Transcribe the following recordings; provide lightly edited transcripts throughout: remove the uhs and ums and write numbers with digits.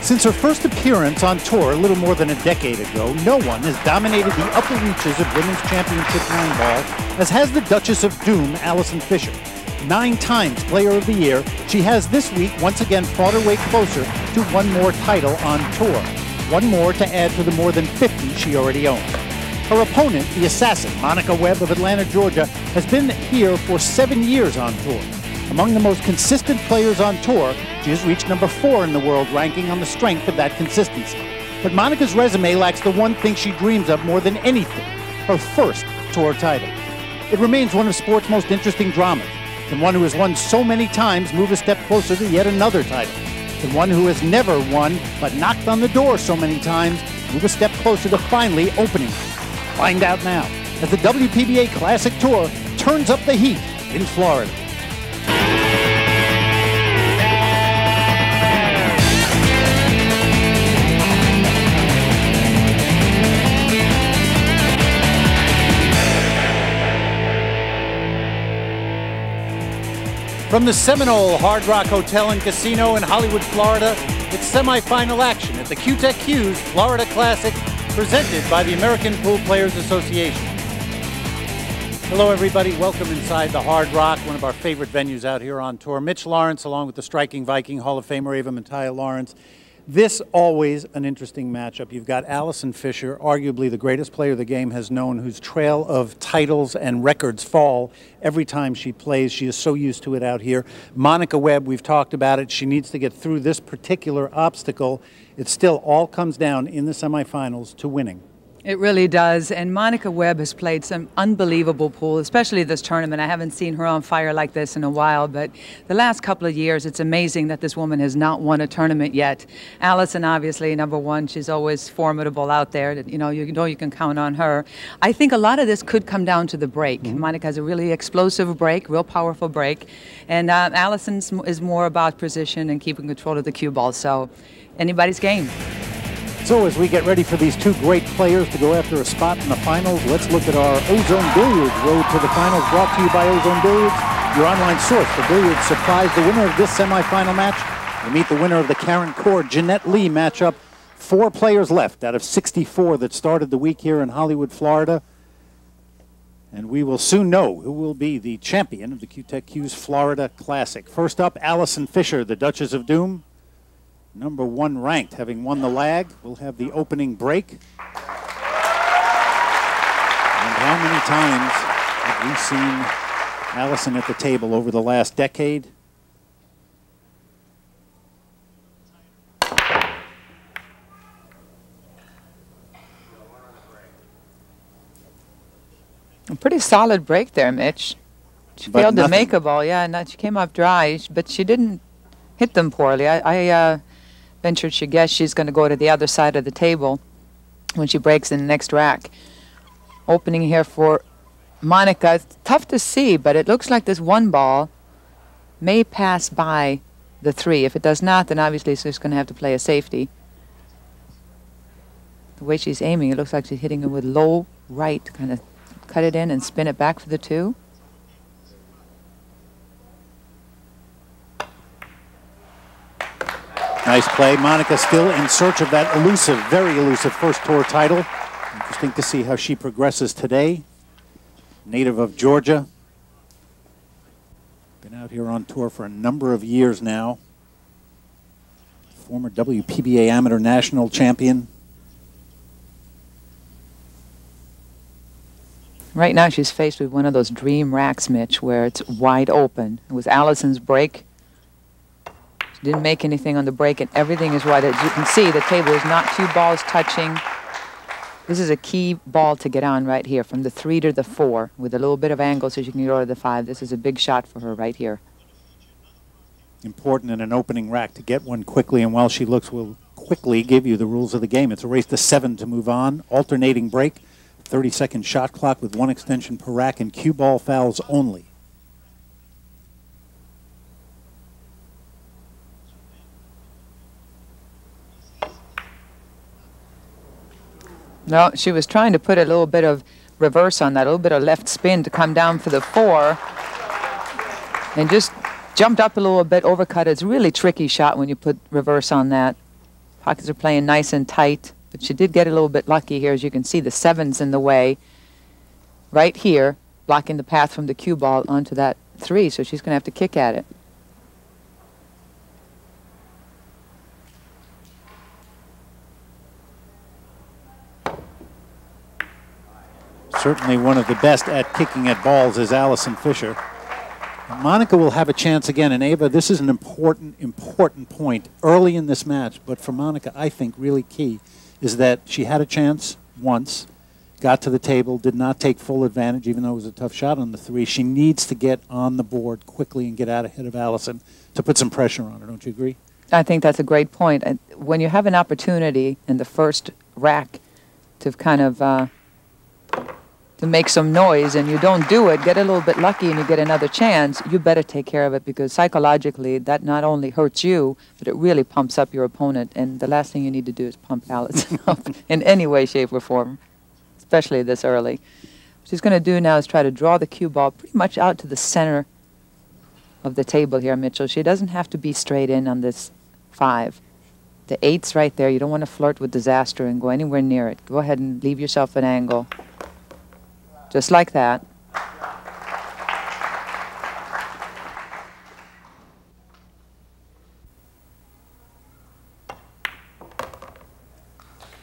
Since her first appearance on tour a little more than a decade ago, no one has dominated the upper reaches of Women's Championship 9 ball as has the Duchess of Doom, Alison Fisher. 9 times Player of the Year, she has this week once again fought her way closer to one more title on tour. One more to add to the more than 50 she already owns. Her opponent, the assassin, Monica Webb of Atlanta, Georgia, has been here for 7 years on tour. Among the most consistent players on tour, she has reached number 4 in the world ranking on the strength of that consistency. But Monica's resume lacks the one thing she dreams of more than anything, her first tour title. It remains one of sport's most interesting dramas. Can one who has won so many times move a step closer to yet another title? Can one who has never won but knocked on the door so many times move a step closer to finally opening it? Find out now as the WPBA Classic Tour turns up the heat in Florida. From the Seminole Hard Rock Hotel and Casino in Hollywood, Florida, it's semifinal action at the QTech Q's Florida Classic, presented by the American Pool Players Association. Hello, everybody. Welcome inside the Hard Rock, one of our favorite venues out here on tour. Mitch Lawrence, along with the striking Viking Hall of Famer Ava Mentaya Lawrence. This always an interesting matchup. You've got Alison Fisher, arguably the greatest player the game has known, whose trail of titles and records fall every time she plays. She is so used to it out here. Monica Webb, we've talked about it. She needs to get through this particular obstacle. It still all comes down in the semifinals to winning. It really does, and Monica Webb has played some unbelievable pool, especially this tournament. I haven't seen her on fire like this in a while, but the last couple of years, it's amazing that this woman has not won a tournament yet. Alison, obviously, number one, she's always formidable out there. You know you can count on her. I think a lot of this could come down to the break. Monica has a really explosive break, real powerful break, and Alison is more about precision and keeping control of the cue ball, so anybody's game. So as we get ready for these two great players to go after a spot in the finals, let's look at our Ozone Billiards road to the finals, brought to you by Ozone Billiards, your online source for billiards. Surprise the winner of this semifinal match. We meet the winner of the Karen Cord Jeanette Lee matchup. 4 players left out of 64 that started the week here in Hollywood, Florida. And we will soon know who will be the champion of the QTech Q's Florida Classic. First up, Alison Fisher, the Duchess of Doom. Number 1 ranked, having won the lag, will have the opening break. And how many times have we seen Alison at the table over the last decade? A pretty solid break there, Mitch. She failed to make a ball, yeah, she came off dry, but she didn't hit them poorly. I ventured to guess she's going to go to the other side of the table when she breaks in the next rack. Opening here for Monica. It's tough to see, but it looks like this one ball may pass by the 3. If it does not, then obviously she's going to have to play a safety. The way she's aiming, it looks like she's hitting it with low right, kind of cut it in and spin it back for the 2. Nice play. Monica still in search of that elusive, very elusive first tour title. Interesting to see how she progresses today. Native of Georgia. Been out here on tour for a number of years now. Former WPBA Amateur National Champion. Right now she's faced with one of those dream racks, Mitch, where it's wide open. It was Alison's break. Didn't make anything on the break, and everything is right. As you can see, the table is not 2 balls touching. This is a key ball to get on right here, from the 3 to the 4, with a little bit of angle so she can go to the 5. This is a big shot for her right here. Important in an opening rack to get one quickly, and while she looks, we'll quickly give you the rules of the game. It's a race to 7 to move on, alternating break, 30-second shot clock with 1 extension per rack, and cue ball fouls only. No, she was trying to put a little bit of reverse on that, a little bit of left spin to come down for the 4. And just jumped up a little bit, overcut it. It's a really tricky shot when you put reverse on that. Pockets are playing nice and tight, but she did get a little bit lucky here. As you can see, the 7's in the way right here, blocking the path from the cue ball onto that 3, so she's going to have to kick at it. Certainly one of the best at kicking at balls is Allison Fisher. Monica will have a chance again, and Ava, this is an important point early in this match, but for Monica, I think really key is that she had a chance once, got to the table, did not take full advantage, even though it was a tough shot on the 3. She needs to get on the board quickly and get out ahead of Allison to put some pressure on her. Don't you agree? I think that's a great point. And when you have an opportunity in the first rack to kind of to make some noise and you don't do it, get a little bit lucky and you get another chance, you better take care of it, because psychologically that not only hurts you, but it really pumps up your opponent. And the last thing you need to do is pump Allison up in any way, shape, or form, especially this early. What she's going to do now is try to draw the cue ball pretty much out to the center of the table here, Mitchell. She doesn't have to be straight in on this 5. The 8's right there. You don't want to flirt with disaster and go anywhere near it. Go ahead and leave yourself an angle. Just like that.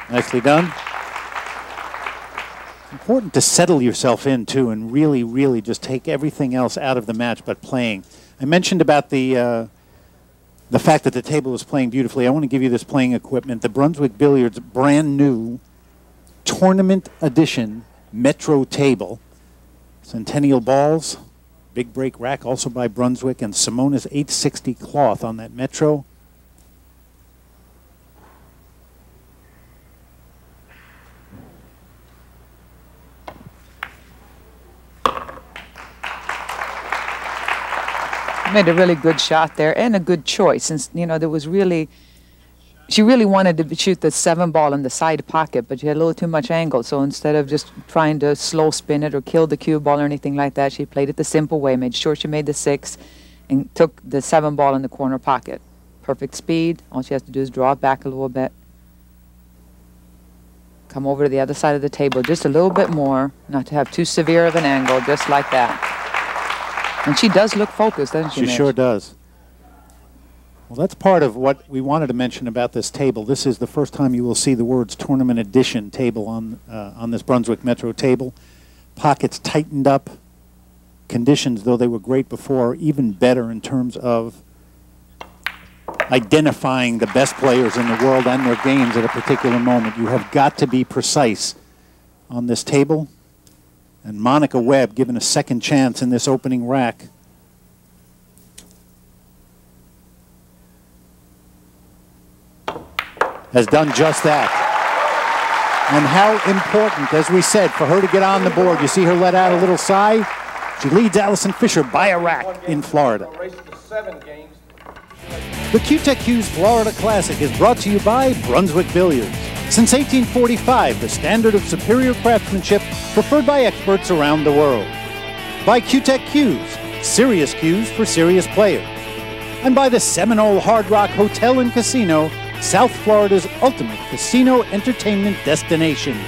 Nicely done. It's important to settle yourself in, too, and really just take everything else out of the match but playing. I mentioned about the fact that the table was playing beautifully. I want to give you this playing equipment. The Brunswick Billiards brand new tournament edition Metro table. Centennial balls, big break rack also by Brunswick, and Simona's 860 cloth on that Metro. Made a really good shot there and a good choice, since, you know, there was really, she really wanted to shoot the 7 ball in the side pocket, but she had a little too much angle. So instead of just trying to slow spin it or kill the cue ball or anything like that, she played it the simple way, made sure she made the 6 and took the 7 ball in the corner pocket. Perfect speed. All she has to do is draw it back a little bit. Come over to the other side of the table just a little bit more, not to have too severe of an angle, just like that. And she does look focused, doesn't she, She Mitch? sure does. Well, that's part of what we wanted to mention about this table. This is the first time you will see the words Tournament Edition table on this Brunswick Metro table. Pockets tightened up. Conditions, though they were great before, even better in terms of identifying the best players in the world and their games at a particular moment. You have got to be precise on this table. And Monica Webb given a second chance in this opening rack. Has done just that. And how important, as we said, for her to get on the board. You see her let out a little sigh. She leads Allison Fisher by a rack in Florida. The Q-Tech Hughes Florida Classic is brought to you by Brunswick Billiards. Since 1845, the standard of superior craftsmanship preferred by experts around the world. By Q-Tech Cues, serious cues for serious players. And by the Seminole Hard Rock Hotel and Casino, South Florida's ultimate casino entertainment destination.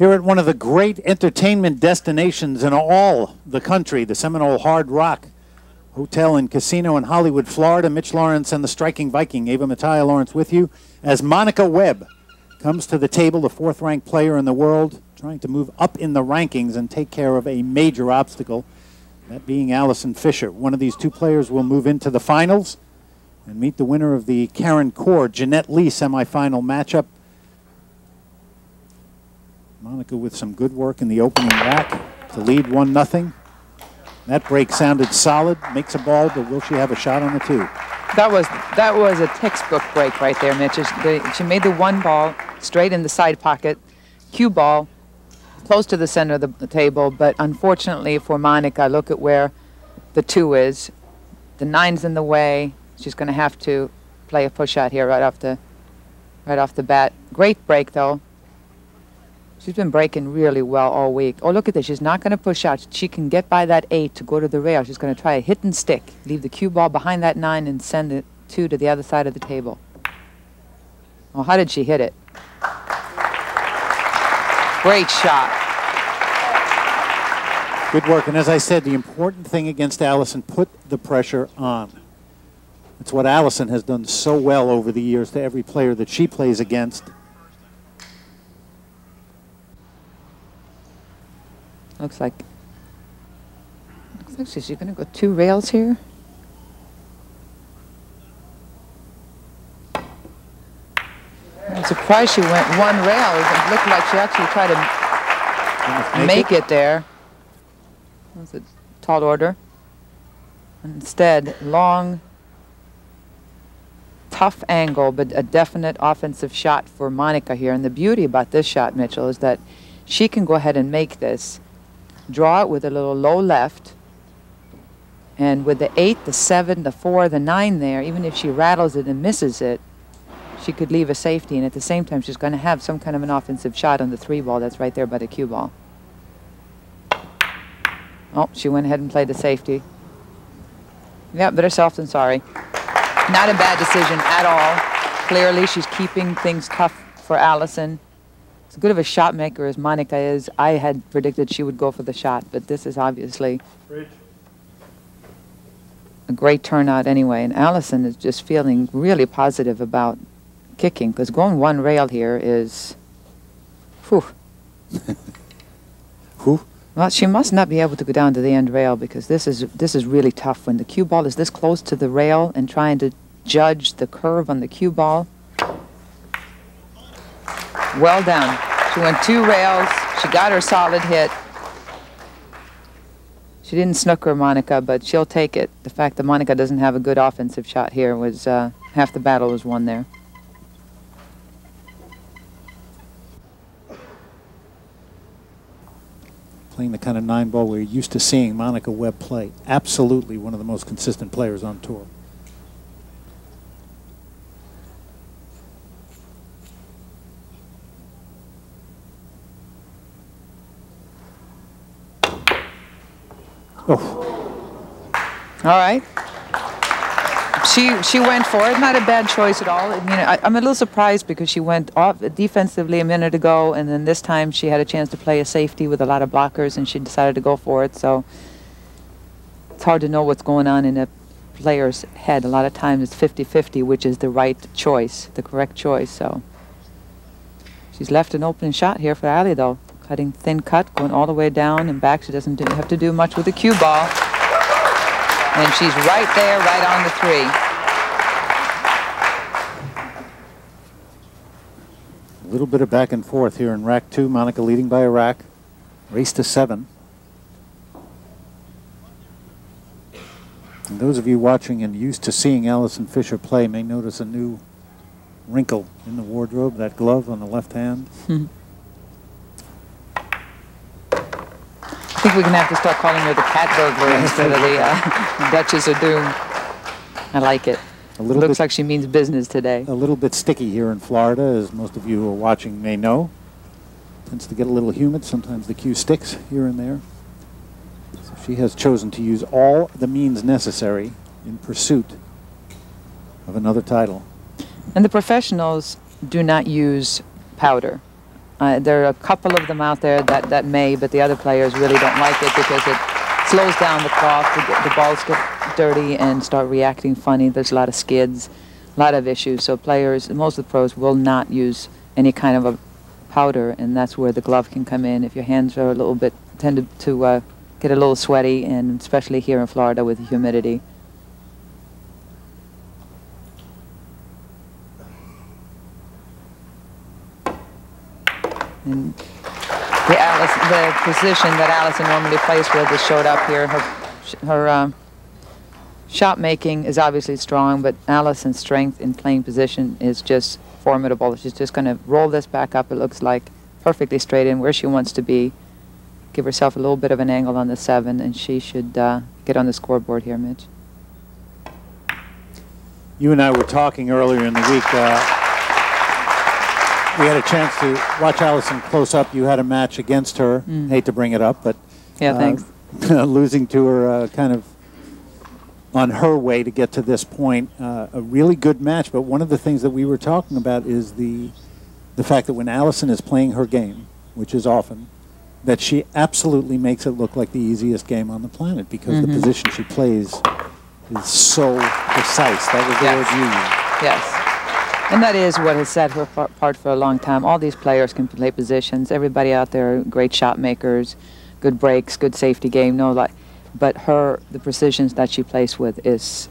Here at one of the great entertainment destinations in all the country, the Seminole Hard Rock Hotel and Casino in Hollywood, Florida. Mitch Lawrence and the Striking Viking, Ava Mattia Lawrence, with you as Monica Webb comes to the table, the fourth-ranked player in the world, trying to move up in the rankings and take care of a major obstacle, that being Allison Fisher. One of these two players will move into the finals and meet the winner of the Karen Corr Jeanette Lee semifinal matchup. Monica with some good work in the opening rack to lead 1-0. That break sounded solid, makes a ball, but will she have a shot on the two? That was a textbook break right there, Mitch. She made the one ball straight in the side pocket, cue ball, close to the center of the table, but unfortunately for Monica, look at where the two is. The 9's in the way. She's going to have to play a push shot here right off the bat. Great break, though. She's been breaking really well all week. Oh, look at this. She's not going to push out. She can get by that 8 to go to the rail. She's going to try a hit and stick. Leave the cue ball behind that 9 and send the 2 to the other side of the table. Oh, how did she hit it? Great shot. Good work. And as I said, the important thing against Allison, put the pressure on. It's what Allison has done so well over the years to every player that she plays against. Looks like she's going to go 2 rails here. I'm surprised she went 1 rail. It looked like she actually tried to make it there. That was a tall order. Instead, long, tough angle, but a definite offensive shot for Monica here. And the beauty about this shot, Mitchell, is that she can go ahead and make this. Draw it with a little low left, and with the 8, the 7, the 4, the 9 there, even if she rattles it and misses it, she could leave a safety, and at the same time she's going to have some kind of an offensive shot on the 3 ball that's right there by the cue ball. Oh, she went ahead and played the safety. Yeah, better soft than sorry. Not a bad decision at all. Clearly she's keeping things tough for Allison. As good of a shot maker as Monica is, I had predicted she would go for the shot, but this is obviously a great turnout anyway. And Allison is just feeling really positive about kicking, because going 1 rail here is, whew. Whew? Well, she must not be able to go down to the end rail, because this is really tough when the cue ball is this close to the rail and trying to judge the curve on the cue ball. Well done. She went 2 rails. She got her solid hit. She didn't snooker Monica, but she'll take it. The fact that Monica doesn't have a good offensive shot here was half the battle was won there. Playing the kind of 9 ball we're used to seeing Monica Webb play. Absolutely one of the most consistent players on tour. Oh. All right. She went for it. Not a bad choice at all. I mean, I'm a little surprised because she went off defensively a minute ago, and then this time she had a chance to play a safety with a lot of blockers, and she decided to go for it. So it's hard to know what's going on in a player's head. A lot of times it's 50-50, which is the right choice, the correct choice. So she's left an open shot here for Ali, though. Cutting thin cut, going all the way down and back. She doesn't have to do much with the cue ball. And she's right there, right on the 3. A little bit of back and forth here in rack 2. Monica leading by a rack. Race to 7. And those of you watching and used to seeing Allison Fisher play may notice a new wrinkle in the wardrobe, that glove on the left hand. I think we're going to have to start calling her the cat burglar instead of the Duchess of Doom. I like it. Looks like she means business today. A little bit sticky here in Florida, as most of you who are watching may know. Tends to get a little humid. Sometimes the cue sticks here and there. So she has chosen to use all the means necessary in pursuit of another title. And the professionals do not use powder. There are a couple of them out there that may, but the other players really don't like it because it slows down the clock. The balls get dirty and start reacting funny. There's a lot of skids, a lot of issues. So players, most of the pros, will not use any kind of a powder, and that's where the glove can come in. If your hands are a little bit tend to get a little sweaty, and especially here in Florida with the humidity. And the position that Allison normally plays with is showed up here. Her shot making is obviously strong, but Allison's strength in playing position is just formidable. She's just going to roll this back up, it looks like, perfectly straight in where she wants to be. Give herself a little bit of an angle on the 7, and she should get on the scoreboard here, Mitch. You and I were talking earlier in the week. We had a chance to watch Allison close up. You had a match against her. Hate to bring it up, but yeah, thanks. Losing to her kind of on her way to get to this point. A really good match, but one of the things that we were talking about is the fact that when Allison is playing her game, which is often, that she absolutely makes it look like the easiest game on the planet because the position she plays is so precise. That was the word you used. Yes. And that is what has set her apart for a long time. All these players can play positions. Everybody out there are great shot makers, good breaks, good safety game. But the precisions that she plays with is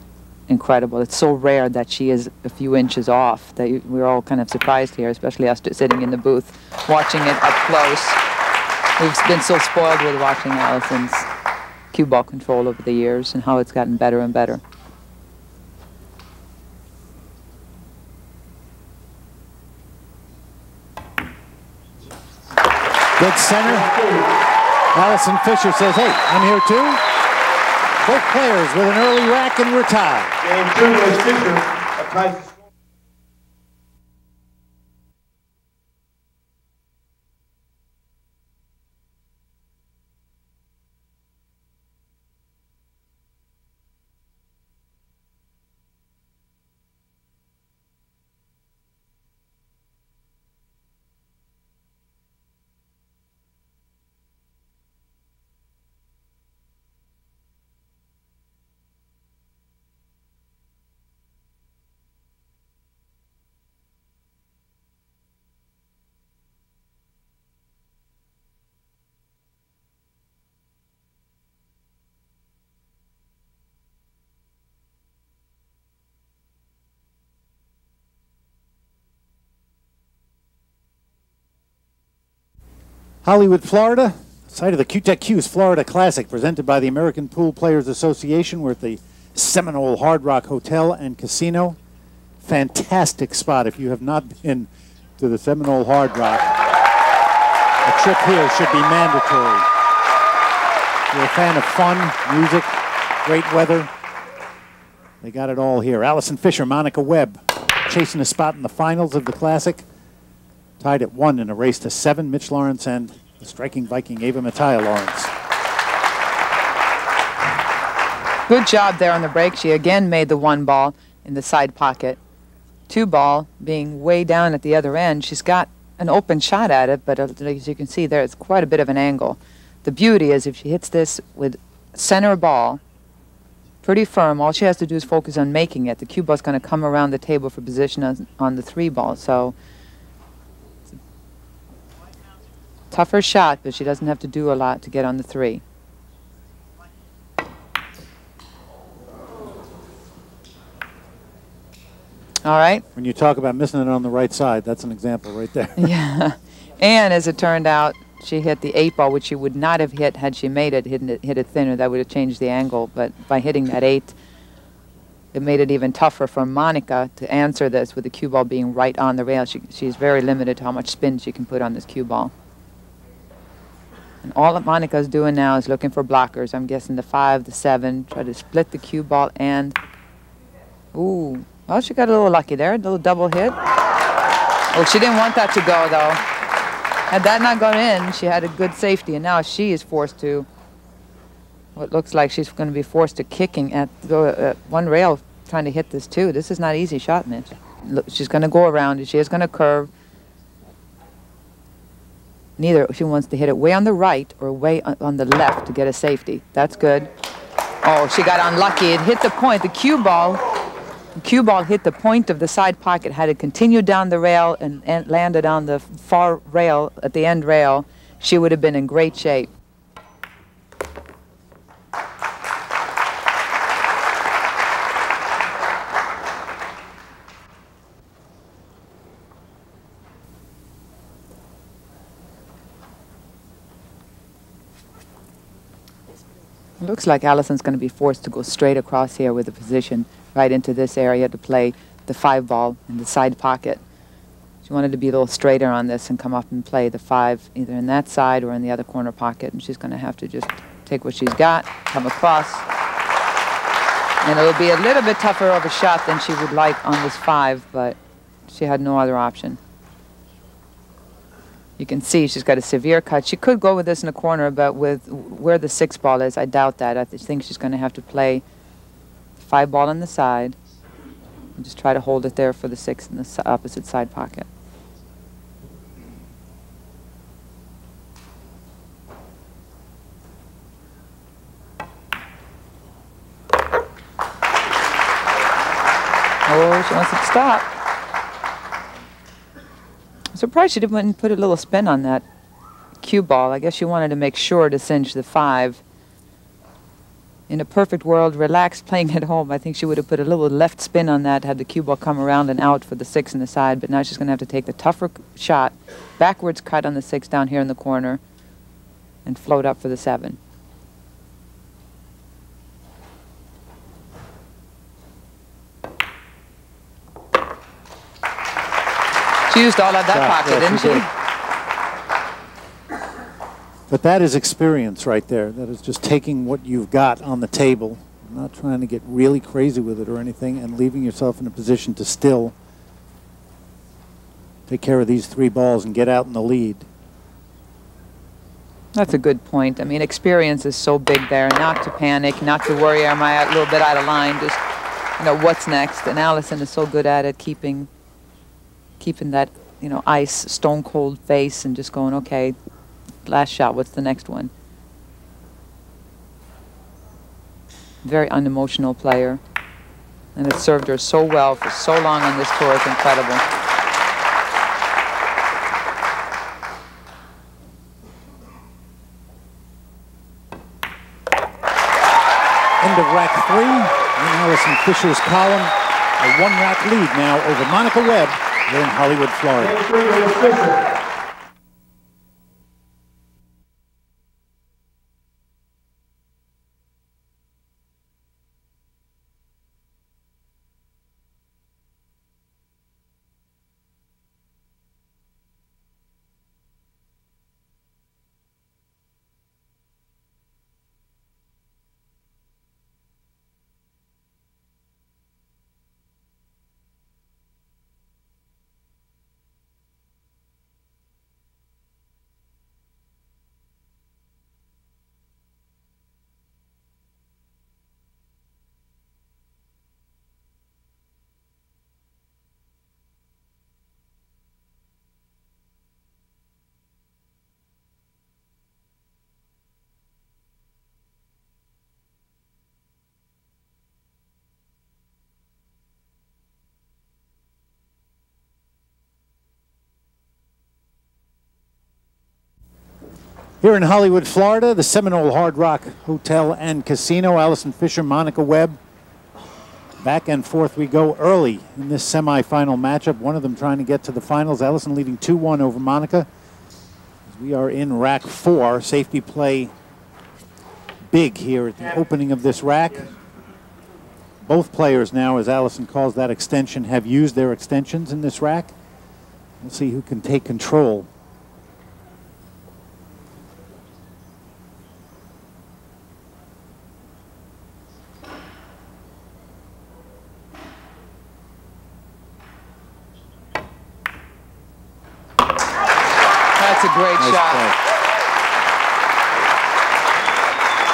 incredible. It's so rare that she is a few inches off that we're all kind of surprised here, especially us sitting in the booth watching it up close. We've been so spoiled with watching Allison's cue ball control over the years and how it's gotten better and better. Dead center. Allison Fisher says, hey, I'm here too. Both players with an early rack and we're tied. Game 2 was Fisher applies. Hollywood, Florida, site of the Q-Tech Q's Florida Classic, presented by the American Pool Players Association. We're at the Seminole Hard Rock Hotel and Casino. Fantastic spot. If you have not been to the Seminole Hard Rock, a trip here should be mandatory. If you're a fan of fun, music, great weather, they got it all here. Allison Fisher, Monica Webb, chasing a spot in the finals of the Classic. Tied at 1 in a race to 7, Mitch Lawrence and the striking Viking Ava Mattia Lawrence. Good job there on the break. She again made the 1 ball in the side pocket. 2 ball being way down at the other end. She's got an open shot at it, but as you can see there, it's quite a bit of an angle. The beauty is if she hits this with center ball, pretty firm, all she has to do is focus on making it. The cue ball's going to come around the table for position on the 3 ball. So tougher shot, but she doesn't have to do a lot to get on the 3. All right. When you talk about missing it on the right side, that's an example right there. Yeah. And as it turned out, she hit the 8 ball, which she would not have hit had she made it, hit it thinner. That would have changed the angle. But by hitting that 8, it made it even tougher for Monica to answer this with the cue ball being right on the rail. She's very limited to how much spin she can put on this cue ball. And all that Monica's doing now is looking for blockers. I'm guessing the 5, the 7, try to split the cue ball and, ooh, well, she got a little lucky there, a little double hit. Oh, she didn't want that to go, though. Had that not gone in, she had a good safety, and now she is forced to, what looks like she's going to be forced to kicking at one rail trying to hit this, too. This is not an easy shot, Mitch. Look, she's going to go around it. She is going to curve. Neither. She wants to hit it way on the right or way on the left to get a safety. That's good. Oh, she got unlucky. It hit the point. The cue ball hit the point of the side pocket. Had it continued down the rail and landed on the far rail at the end rail, she would have been in great shape. It looks like Allison's going to be forced to go straight across here with the position right into this area to play the 5 ball in the side pocket. She wanted to be a little straighter on this and come up and play the 5 either in that side or in the other corner pocket, and she's going to have to just take what she's got, come across, and it'll be a little bit tougher of a shot than she would like on this 5, but she had no other option. You can see she's got a severe cut. She could go with this in the corner, but with where the 6 ball is, I doubt that. I think she's going to have to play the 5 ball on the side and just try to hold it there for the 6 in the opposite side pocket. Oh, she wants it to stop. I'm surprised she didn't put a little spin on that cue ball. I guess she wanted to make sure to cinch the 5. In a perfect world, relaxed playing at home, I think she would have put a little left spin on that, had the cue ball come around and out for the 6 in the side, but now she's going to have to take the tougher shot, backwards cut on the 6 down here in the corner, and float up for the 7. She used all of that pocket, didn't she? But that is experience right there. That is just taking what you've got on the table, not trying to get really crazy with it or anything, and leaving yourself in a position to still take care of these 3 balls and get out in the lead. That's a good point. I mean, experience is so big there. Not to panic, not to worry, am I a little bit out of line? Just, you know, what's next? And Allison is so good at it, keeping that, you know, ice, stone cold face and just going, okay, last shot, what's the next one? Very unemotional player. And it served her so well for so long on this tour. It's incredible. End of rack 3 in Allison Fisher's column. A 1-rack lead now over Monica Webb here in Hollywood, Florida. Here in Hollywood, Florida, the Seminole Hard Rock Hotel and Casino, Allison Fisher, Monica Webb. Back and forth we go early in this semifinal matchup. One of them trying to get to the finals. Allison leading 2-1 over Monica. As we are in rack 4. Safety play big here at the opening of this rack. Both players now, as Allison calls that extension, have used their extensions in this rack. We'll see who can take control. That's a great shot.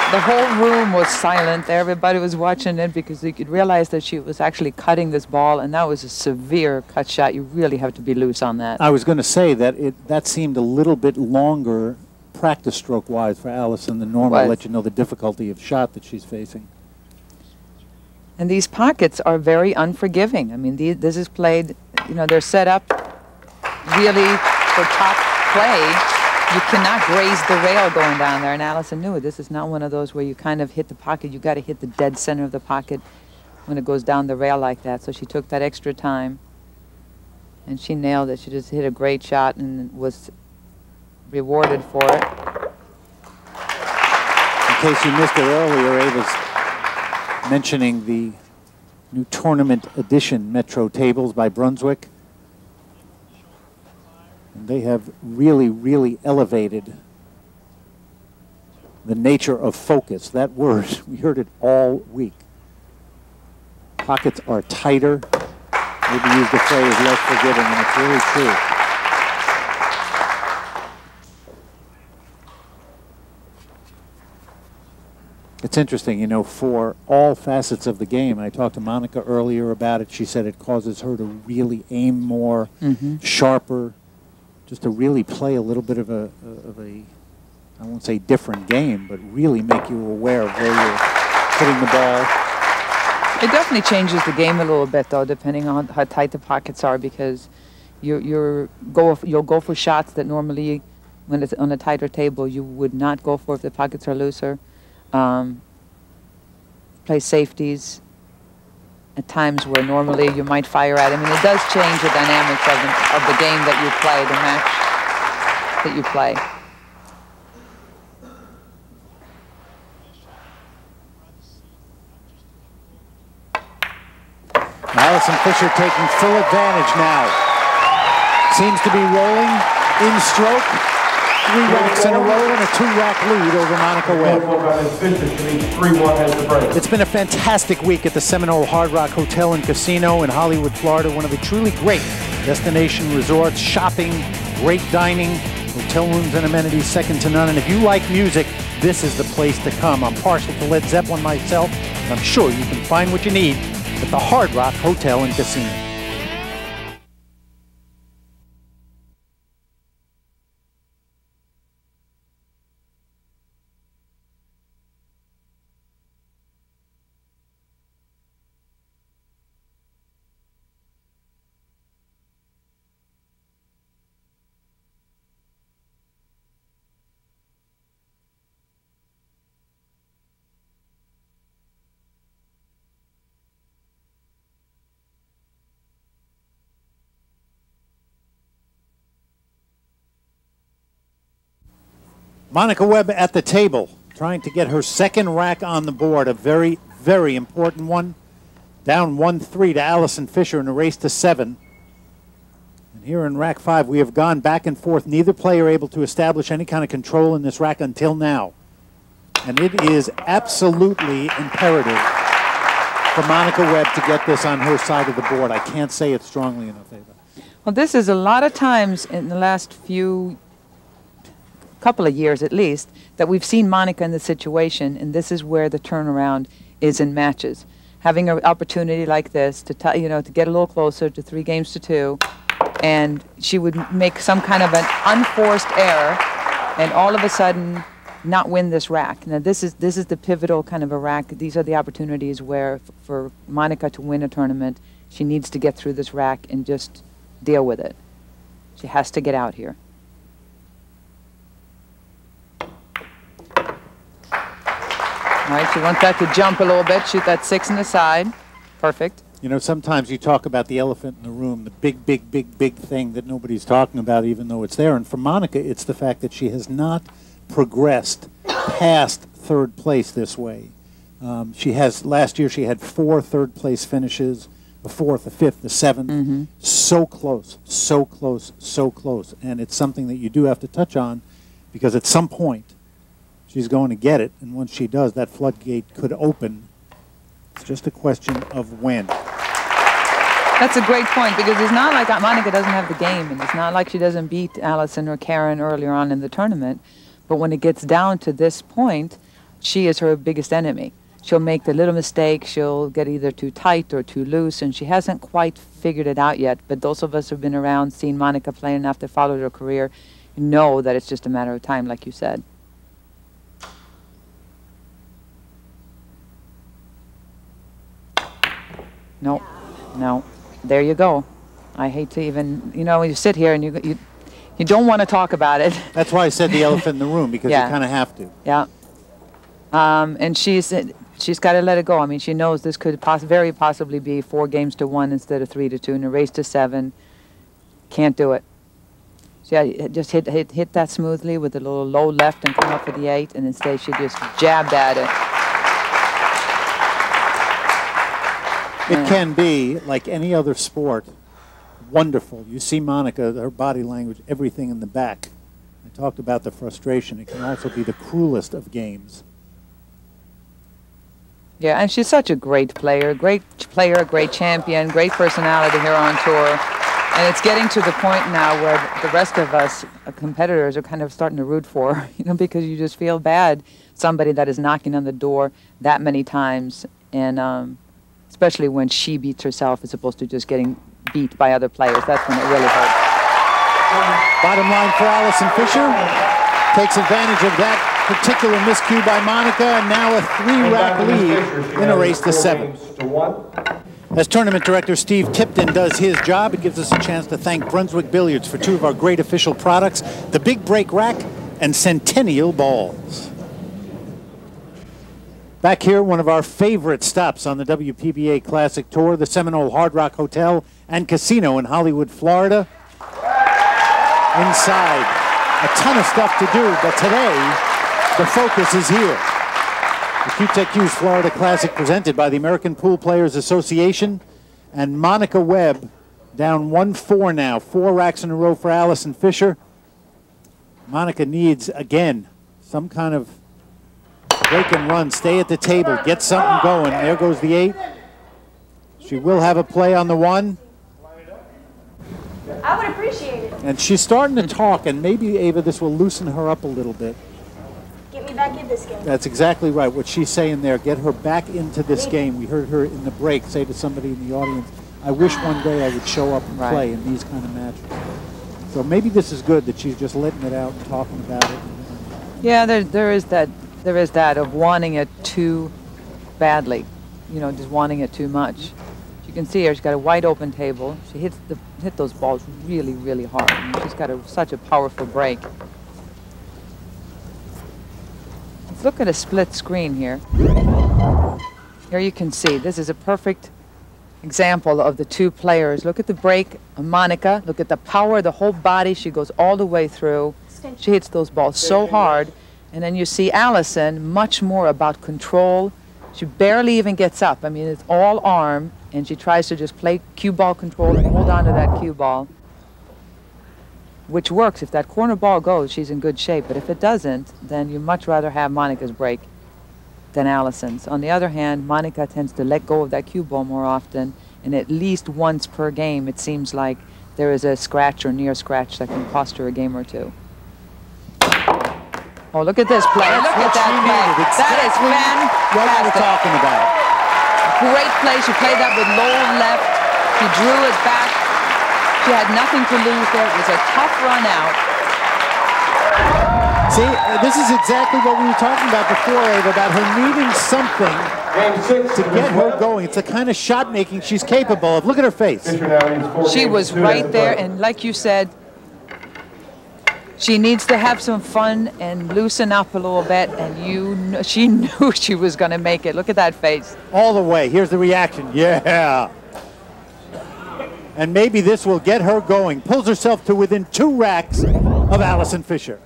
The whole room was silent. Everybody was watching it because you could realize that she was actually cutting this ball, and that was a severe cut shot. You really have to be loose on that. I was going to say that that seemed a little bit longer practice stroke-wise for Allison than normal. Let you know the difficulty of shot that she's facing. And these pockets are very unforgiving. I mean, this is played, you know, they're set up really for top play. You cannot graze the rail going down there, and Allison knew it. This is not one of those where you kind of hit the pocket. You got to hit the dead center of the pocket when it goes down the rail like that. So she took that extra time, and she nailed it. She just hit a great shot and was rewarded for it. In case you missed it earlier, Ava's mentioning the new tournament edition Metro tables by Brunswick. And they have really, really elevated the nature of focus. That word, we heard it all week. Pockets are tighter. Maybe use the phrase less forgiving, and it's really true. It's interesting, you know, for all facets of the game. I talked to Monica earlier about it. She said it causes her to really aim more, sharper, just to really play a little bit of a, I won't say different game, but really make you aware of where you're hitting the ball. It definitely changes the game a little bit, though, depending on how tight the pockets are, because you'll go for shots that normally, when it's on a tighter table, you would not go for if the pockets are looser. Play safeties at times where normally you might fire at him. I mean, it does change the dynamics of the game that you play, the match that you play. Allison Fisher taking full advantage now. Seems to be rolling in stroke. 3 racks in a row and a 2-rack lead over Monica Webb. It's been a fantastic week at the Seminole Hard Rock Hotel and Casino in Hollywood, Florida. One of the truly great destination resorts, shopping, great dining, hotel rooms and amenities second to none. And if you like music, this is the place to come. I'm partial to Led Zeppelin myself, and I'm sure you can find what you need at the Hard Rock Hotel and Casino. Monica Webb at the table, trying to get her second rack on the board, a very, very important one. Down 1-3 to Allison Fisher in a race to 7. And here in rack 5, we have gone back and forth. Neither player able to establish any kind of control in this rack until now. And it is absolutely imperative for Monica Webb to get this on her side of the board. I can't say it strongly enough, Ava. Well, this is a lot of times in the last couple of years at least, that we've seen Monica in this situation, and this is where the turnaround is in matches. Having an opportunity like this to to get a little closer to 3 games to 2, and she would make some kind of an unforced error, and all of a sudden not win this rack. Now this is the pivotal kind of a rack. These are the opportunities where for Monica to win a tournament, she needs to get through this rack and just deal with it. She has to get out here. All right, she wants that to jump a little bit, shoot that 6 in the side. Perfect. You know, sometimes you talk about the elephant in the room, the big, big, big, big thing that nobody's talking about even though it's there. And for Monica, it's the fact that she has not progressed past 3rd place this way. Last year she had 4 third-place finishes, a 4th, a 5th, a 7th. So close, so close, so close. And it's something that you do have to touch on because at some point, she's going to get it, and once she does, that floodgate could open. It's just a question of when. That's a great point, because it's not like Monica doesn't have the game, and it's not like she doesn't beat Allison or Karen earlier on in the tournament. But when it gets down to this point, she is her biggest enemy. She'll make the little mistake. She'll get either too tight or too loose, and she hasn't quite figured it out yet. But those of us who've been around, seen Monica play enough to follow her career, know that it's just a matter of time, like you said. No, no. There you go. I hate to even, you know, you sit here and you don't want to talk about it. That's why I said the elephant in the room, because Yeah. you kind of have to. Yeah. And she's got to let it go. I mean, she knows this could very possibly be 4 games to 1 instead of 3 to 2 in a race to 7. Can't do it. So yeah, just hit that smoothly with a little low left and come up for the 8, and instead she just jabbed at it. It can be, like any other sport, wonderful. You see Monica, her body language, everything in the back. I talked about the frustration. It can also be the cruelest of games. Yeah, and she's such a great player, great champion, great personality here on tour. And it's getting to the point now where the rest of us competitors are kind of starting to root for her, you know, because you just feel bad. Somebody that is knocking on the door that many times, and especially when she beats herself as opposed to just getting beat by other players. That's when it really hurts. Bottom line for Allison Fisher, takes advantage of that particular miscue by Monica, and now a 3-rack lead in a race to 7. As tournament director Steve Tipton does his job, it gives us a chance to thank Brunswick Billiards for 2 of our great official products, the Big Break Rack and Centennial Balls. Back here, one of our favorite stops on the WPBA Classic Tour, the Seminole Hard Rock Hotel and Casino in Hollywood, Florida. Inside, a ton of stuff to do, but today, the focus is here. The QTech Florida Classic presented by the American Pool Players Association, and Monica Webb down 1-4 now. 4 racks in a row for Allison Fisher. Monica needs, again, some kind of break and run, stay at the table, get something going. There goes the 8. She will have a play on the 1. I would appreciate it. And she's starting to talk, and maybe, Ava, this will loosen her up a little bit. Get me back in this game. That's exactly right, what she's saying there. Get her back into this game. We heard her in the break say to somebody in the audience, I wish one day I would show up and play in these kind of matches. So maybe this is good that she's just letting it out and talking about it. Yeah, there is that of wanting it too badly, you know, just wanting it too much. You can see her, she's got a wide open table. She hit those balls really, really hard. I mean, she's got such a powerful break. Let's look at a split screen here. Here you can see, this is a perfect example of the 2 players. Look at the break of Monica. Look at the power of the whole body. She goes all the way through. She hits those balls so hard. And then you see Allison, much more about control. She barely even gets up. I mean, it's all arm, and she tries to just play cue ball control and hold on to that cue ball, which works. If that corner ball goes, she's in good shape. But if it doesn't, then you much rather have Monica's break than Allison's. On the other hand, Monica tends to let go of that cue ball more often, and at least once per game, it seems like there is a scratch or near scratch that can cost her a game or 2. Oh, look at this play. Look at that play. That is fantastic. What we're talking about. Great play. She played that with low left. She drew it back. She had nothing to lose there. It was a tough run out. See, this is exactly what we were talking about before, Ava, about her needing something to get her going. It's the kind of shot making she's capable of. Look at her face. She was right there, and like you said, she needs to have some fun and loosen up a little bit, and she knew she was going to make it. Look at that face. All the way. Here's the reaction. Yeah. And maybe this will get her going. Pulls herself to within 2 racks of Allison Fisher.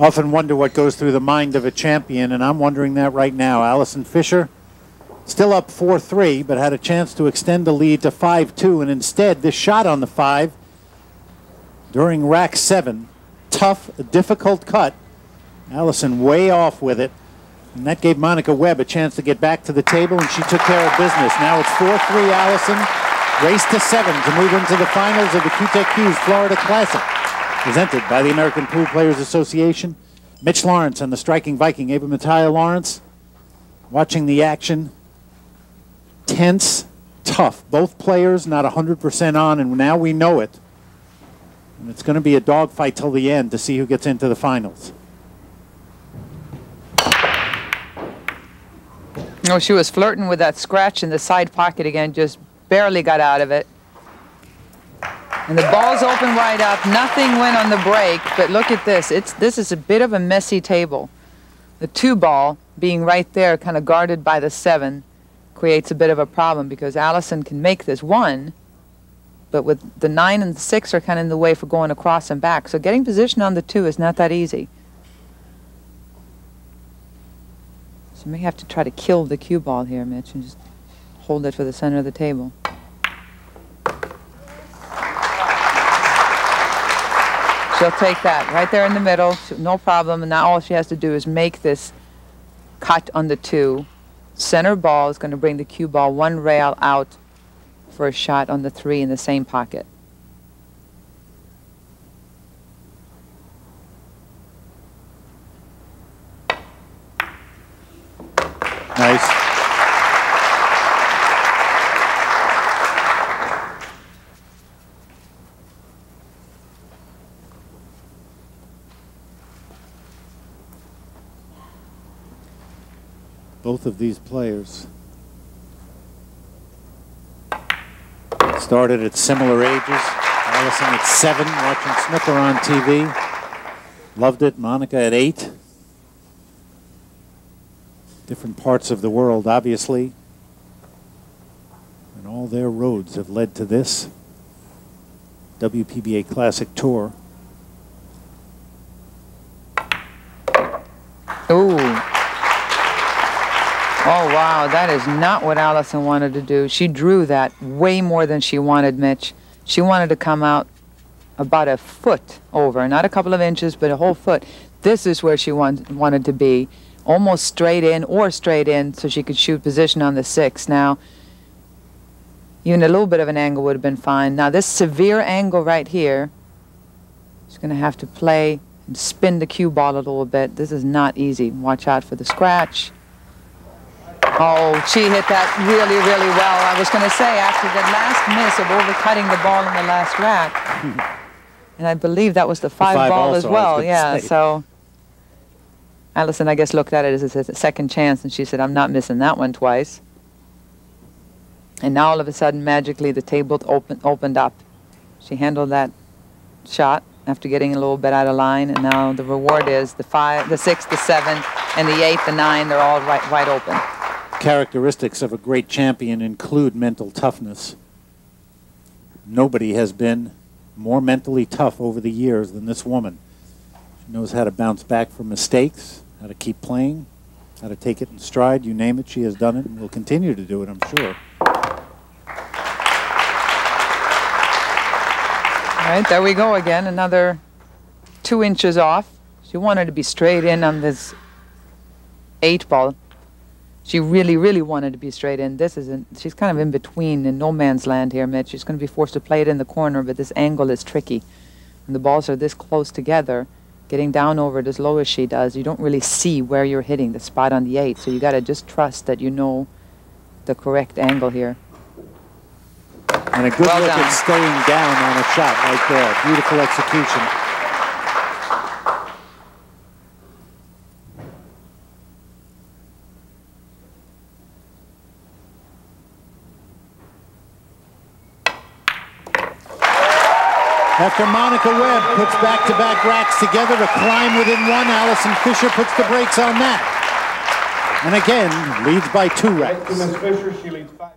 Often wonder what goes through the mind of a champion, and I'm wondering that right now. Allison Fisher still up 4-3, but had a chance to extend the lead to 5-2, and instead this shot on the 5 during rack 7, tough, difficult cut. Allison way off with it, and that gave Monica Webb a chance to get back to the table, and she took care of business. Now it's 4-3 Allison, race to 7 to move into the finals of the Q-Tech Hughes Florida Classic, presented by the American Pool Players Association. Mitch Lawrence and the striking Viking, Ava Mattia Lawrence, watching the action. Tense, tough. Both players not 100% on, and now we know it. And it's going to be a dogfight till the end to see who gets into the finals. No, she was flirting with that scratch in the side pocket again, just barely got out of it. And the ball's open wide up. Nothing went on the break, but look at this. This is a bit of a messy table. The 2 ball being right there, kind of guarded by the 7, creates a bit of a problem because Allison can make this 1, but with the 9 and the 6 are kind of in the way for going across and back. So getting position on the 2 is not that easy. So you may have to try to kill the cue ball here, Mitch, and just hold it for the center of the table. She'll take that right there in the middle, no problem. And now all she has to do is make this cut on the 2. Center ball is going to bring the cue ball 1 rail out for a shot on the 3 in the same pocket. Nice. Both of these players started at similar ages. Allison at 7, watching snooker on TV. Loved it. Monica at 8. Different parts of the world, obviously. And all their roads have led to this WPBA Classic Tour. Ooh. Oh, wow, that is not what Allison wanted to do. She drew that way more than she wanted, Mitch. She wanted to come out about a foot over, not a couple of inches, but a whole foot. This is where she wanted to be, almost straight in or straight in so she could shoot position on the 6. Now, even a little bit of an angle would have been fine. Now, this severe angle right here, she's going to have to play and spin the cue ball a little bit. This is not easy. Watch out for the scratch. Oh, she hit that really, really well. I was going to say, after the last miss of overcutting the ball in the last rack, and I believe that was the 5 ball as well. Yeah, so Allison, I guess, looked at it as a second chance, and she said, I'm not missing that one twice. And now all of a sudden, magically, the table opened up. She handled that shot after getting a little bit out of line, and now the reward is the 5, the 6, the 7, and the 8, the 9. They're all wide open. Characteristics of a great champion include mental toughness. Nobody has been more mentally tough over the years than this woman. She knows how to bounce back from mistakes, how to keep playing, how to take it in stride. You name it, she has done it and will continue to do it, I'm sure. All right, there we go again. Another 2 inches off. She wanted to be straight in on this 8 ball. She really, really wanted to be straight in. She's kind of in between, in no man's land here, Mitch. She's going to be forced to play it in the corner, but this angle is tricky. When the balls are this close together, getting down over it as low as she does, you don't really see where you're hitting the spot on the 8. So you got to just trust that you know the correct angle here. And a good look at staying down on a shot right there. Beautiful execution. After Monica Webb puts back-to-back racks together to climb within 1, Allison Fisher puts the brakes on that. And again, leads by 2 racks. Ms. Fisher, she leads 5.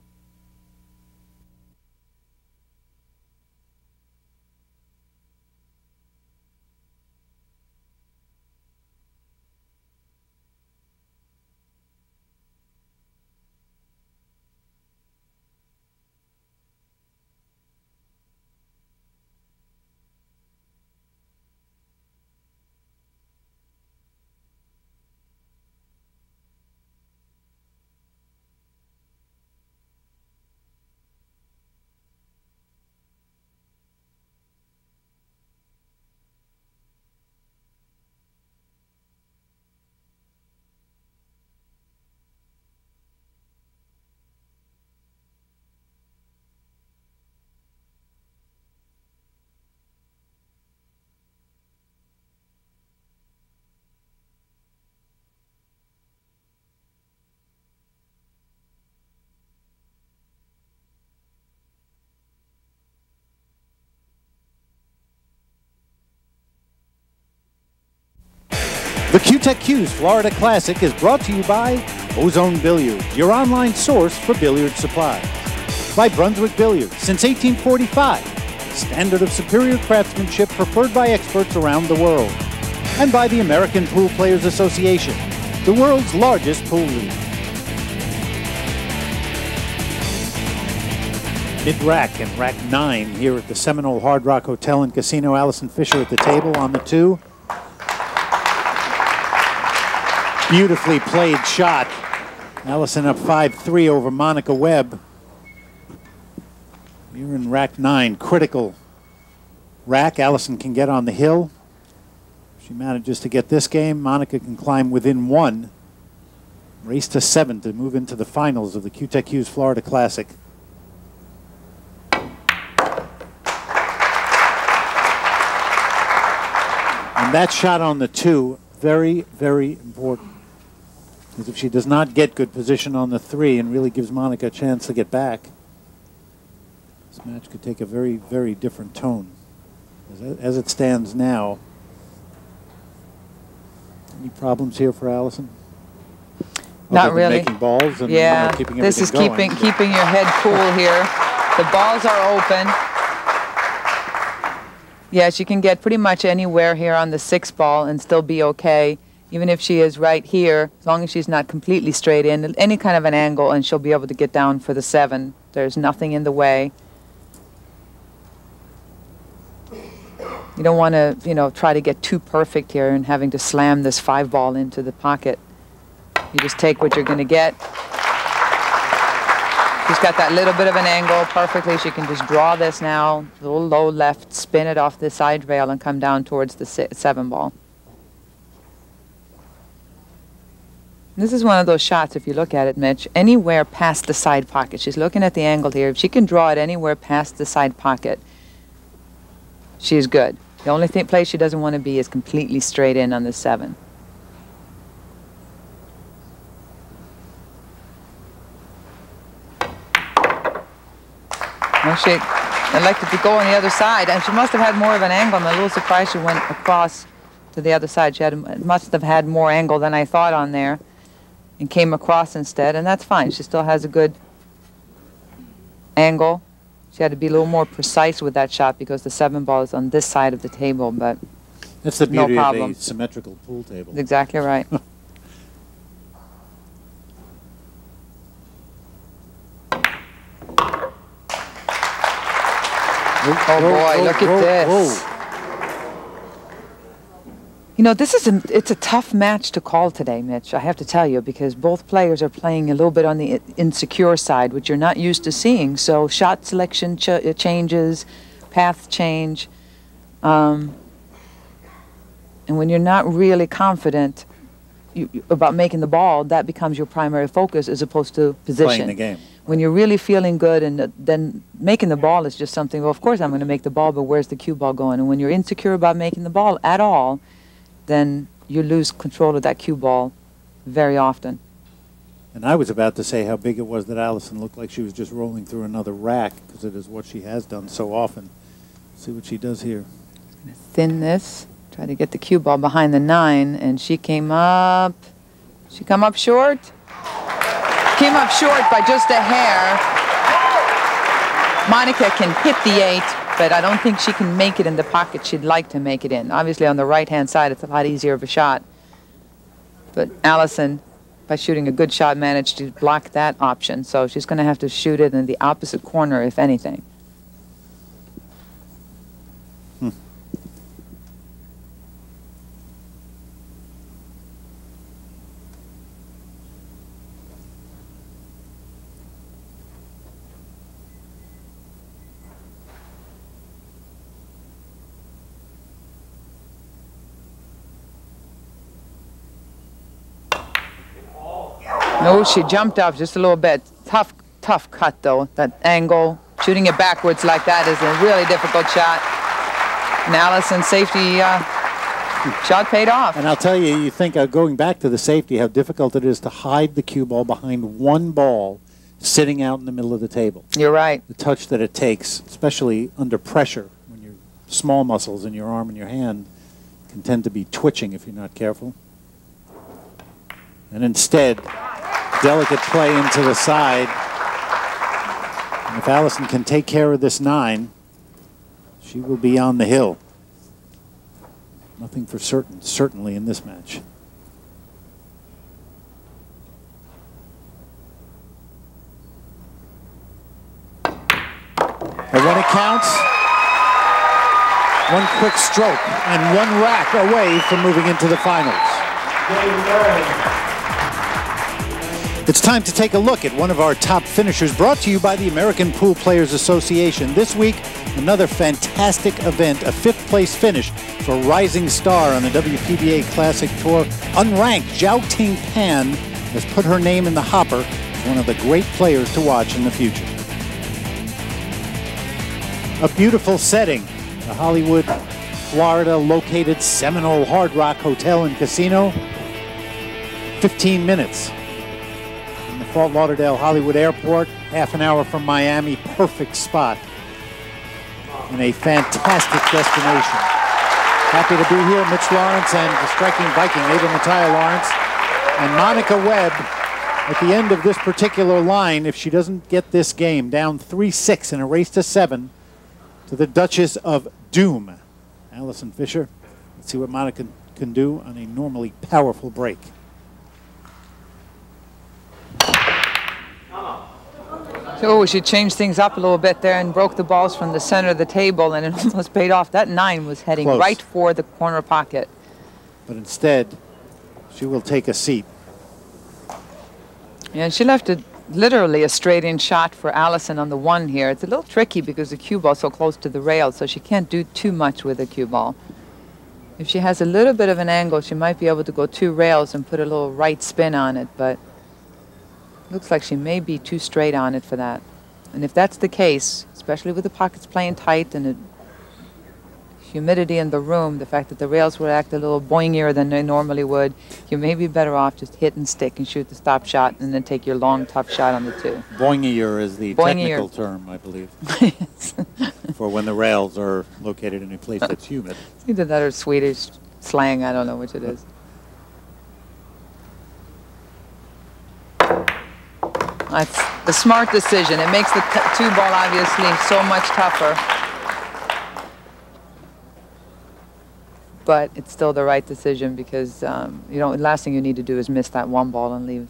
The Q-Tech Q's Florida Classic is brought to you by Ozone Billiards, your online source for billiard supplies. By Brunswick Billiards, since 1845, standard of superior craftsmanship preferred by experts around the world. And by the American Pool Players Association, the world's largest pool league. Mid-rack and rack 9 here at the Seminole Hard Rock Hotel and Casino. Allison Fisher at the table on the 2. Beautifully played shot. Allison up 5-3 over Monica Webb. Here in rack 9, critical rack. Allison can get on the hill. If she manages to get this game, Monica can climb within 1. Race to 7 to move into the finals of the Q-Tech Q's Florida Classic. And that shot on the 2, very, very important. Because if she does not get good position on the 3 and really gives Monica a chance to get back, this match could take a very, very different tone. As it stands now, any problems here for Allison? Not really. Making balls and yeah, keeping this is going. keeping your head cool here. The balls are open. Yeah, she can get pretty much anywhere here on the 6 ball and still be okay. Even if she is right here, as long as she's not completely straight in, any kind of an angle, and she'll be able to get down for the 7. There's nothing in the way. You don't want to, you know, try to get too perfect here and having to slam this 5 ball into the pocket. You just take what you're going to get. She's got that little bit of an angle perfectly. She can just draw this now, a little low left, spin it off the side rail and come down towards the 7 ball. This is one of those shots, if you look at it, Mitch, anywhere past the side pocket. She's looking at the angle here. If she can draw it anywhere past the side pocket, she's good. The only place she doesn't want to be is completely straight in on the 7. Well, she elected to go on the other side, and she must have had more of an angle. I'm a little surprised she went across to the other side. She must have had more angle than I thought on there and came across instead, and that's fine. She still has a good angle. She had to be a little more precise with that shot because the 7 ball is on this side of the table, but that's the beauty no problem. of a symmetrical pool table. That's exactly right. Oh boy, look at this. You know, it's a tough match to call today, Mitch, I have to tell you, because both players are playing a little bit on the insecure side, which you're not used to seeing. So shot selection changes, path change. And when you're not really confident about making the ball, that becomes your primary focus as opposed to position. Playing the game. When you're really feeling good and then making the ball is just something, well, of course I'm going to make the ball, but where's the cue ball going? And when you're insecure about making the ball at all, then you lose control of that cue ball very often. And I was about to say how big it was that Allison looked like she was just rolling through another rack, because it is what she has done so often. See what she does here. Thin this, try to get the cue ball behind the 9, and she came up. She come up short. Came up short by just a hair. Monica can hit the 8. But I don't think she can make it in the pocket she'd like to make it in. Obviously, on the right-hand side, it's a lot easier of a shot. But Allison, by shooting a good shot, managed to block that option. So she's going to have to shoot it in the opposite corner, if anything. No, she jumped up just a little bit. Tough cut, though. That angle, shooting it backwards like that is a really difficult shot. And Allison's safety shot paid off. And I'll tell you, you think going back to the safety, how difficult it is to hide the cue ball behind 1 ball sitting out in the middle of the table. You're right. The touch that it takes, especially under pressure, when your small muscles in your arm and your hand can tend to be twitching if you're not careful. And instead, delicate play into the side. And if Allison can take care of this 9, she will be on the hill. Nothing for certain, certainly in this match. And when it counts, one quick stroke and one rack away from moving into the finals. It's time to take a look at one of our top finishers, brought to you by the American Pool Players Association. This week, another fantastic event, a 5th place finish for rising star on the WPBA Classic Tour. Unranked Zhao Ting Pan has put her name in the hopper as one of the great players to watch in the future. A beautiful setting, the Hollywood, Florida located Seminole Hard Rock Hotel and Casino. 15 minutes from the Fort Lauderdale Hollywood Airport, half an hour from Miami. Perfect spot in a fantastic destination. Happy to be here, Mitch Lawrence and the striking Viking, Ava Mattia Lawrence, and Monica Webb at the end of this particular line. If she doesn't get this game, down 3-6 in a race to 7 to the Duchess of Doom, Allison Fisher. Let's see what Monica can do on a normally powerful break. Oh, she changed things up a little bit there and broke the balls from the center of the table, and it almost paid off. That 9 was heading Close. right for the corner pocket. But instead, she will take a seat. Yeah, and she left it literally a straight-in shot for Allison on the 1 here. It's a little tricky because the cue ball's so close to the rail, so she can't do too much with the cue ball. If she has a little bit of an angle, she might be able to go 2 rails and put a little right spin on it, but looks like she may be too straight on it for that. And if that's the case, especially with the pockets playing tight and the humidity in the room, the fact that the rails would act a little boingier than they normally would, you may be better off just hit and stick and shoot the stop shot and then take your long, tough shot on the 2. Boingier is the Boingier. technical term, I believe, for when the rails are located in a place that's humid. It's either that or Swedish slang, I don't know which it is. That's the smart decision. It makes the 2 ball obviously so much tougher. But it's still the right decision because, you know, the last thing you need to do is miss that 1 ball and leave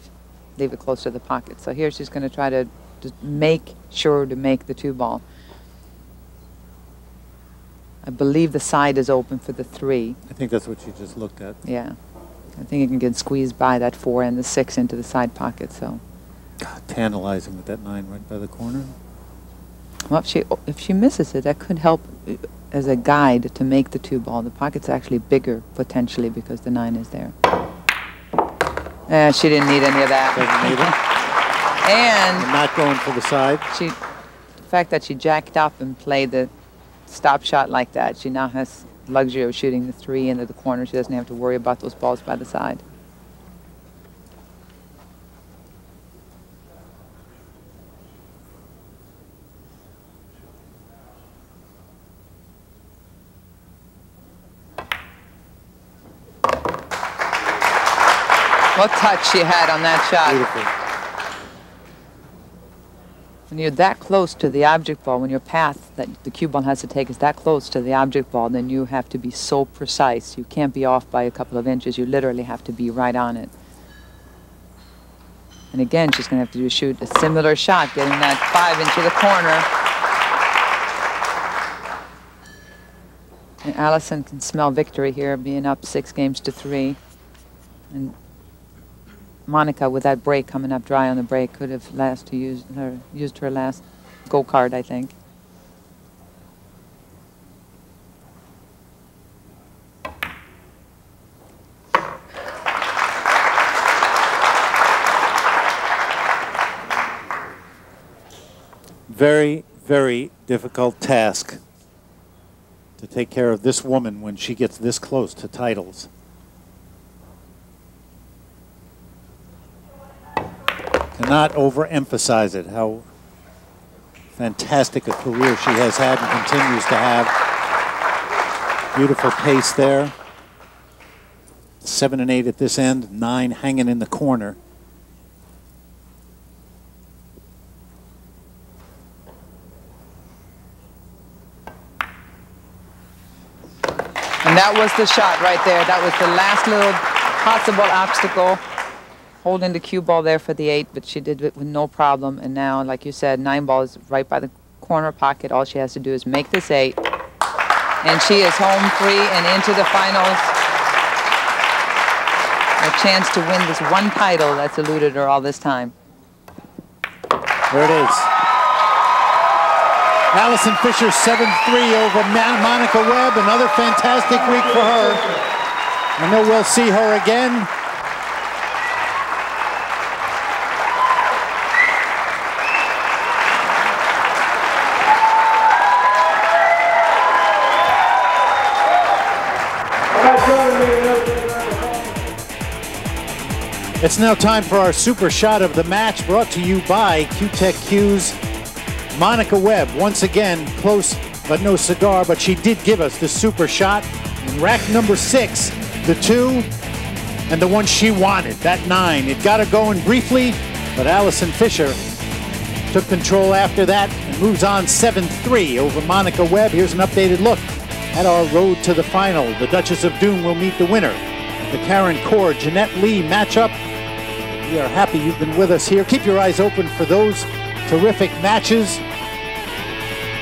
it close to the pocket. So here she's going to try to just make sure to make the 2 ball. I believe the side is open for the 3. I think that's what you just looked at. Yeah. I think you can get squeezed by that 4 and the 6 into the side pocket, so. God, tantalizing with that 9 right by the corner. Well, if she misses it, that could help as a guide to make the 2 ball. The pocket's actually bigger potentially because the 9 is there. She didn't need any of that. Doesn't need it. And not going for the side. The fact that she jacked up and played the stop shot like that, she now has the luxury of shooting the 3 into the corner. She doesn't have to worry about those balls by the side. What touch she had on that shot. Beautiful. When you're that close to the object ball, when your path that the cue ball has to take is that close to the object ball, then you have to be so precise. You can't be off by a couple of inches. You literally have to be right on it. And again, she's going to have to shoot a similar shot, getting that 5 into the corner. And Allison can smell victory here, being up 6-3. And Monica, with that break coming up dry on the break, could have used her last go card, I think. Very, very difficult task to take care of this woman when she gets this close to titles. Cannot overemphasize it, how fantastic a career she has had and continues to have. Beautiful pace there. 7 and 8 at this end, 9 hanging in the corner. And that was the shot right there. That was the last little possible obstacle, holding the cue ball there for the 8, but she did it with no problem. And now, like you said, 9 ball is right by the corner pocket. All she has to do is make this 8. And she is home free and into the finals. A chance to win this one title that's eluded her all this time. There it is. Allison Fisher 7-3 over Monica Webb. Another fantastic week for her. I know we'll see her again. It's now time for our super shot of the match, brought to you by Q-Tech Q's Monica Webb. Once again, close but no cigar, but she did give us the super shot. In rack number 6, the 2, and the one she wanted, that 9. It got her going briefly, but Allison Fisher took control after that and moves on 7-3 over Monica Webb. Here's an updated look at our road to the final. The Duchess of Doom will meet the winner. The Karen Corr, Jeanette Lee matchup. We are happy you've been with us here. Keep your eyes open for those terrific matches.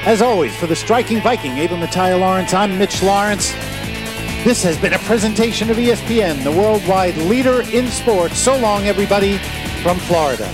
As always, for the Striking Viking, Ava Mattia Lawrence, I'm Mitch Lawrence. This has been a presentation of ESPN, the worldwide leader in sports. So long, everybody, from Florida.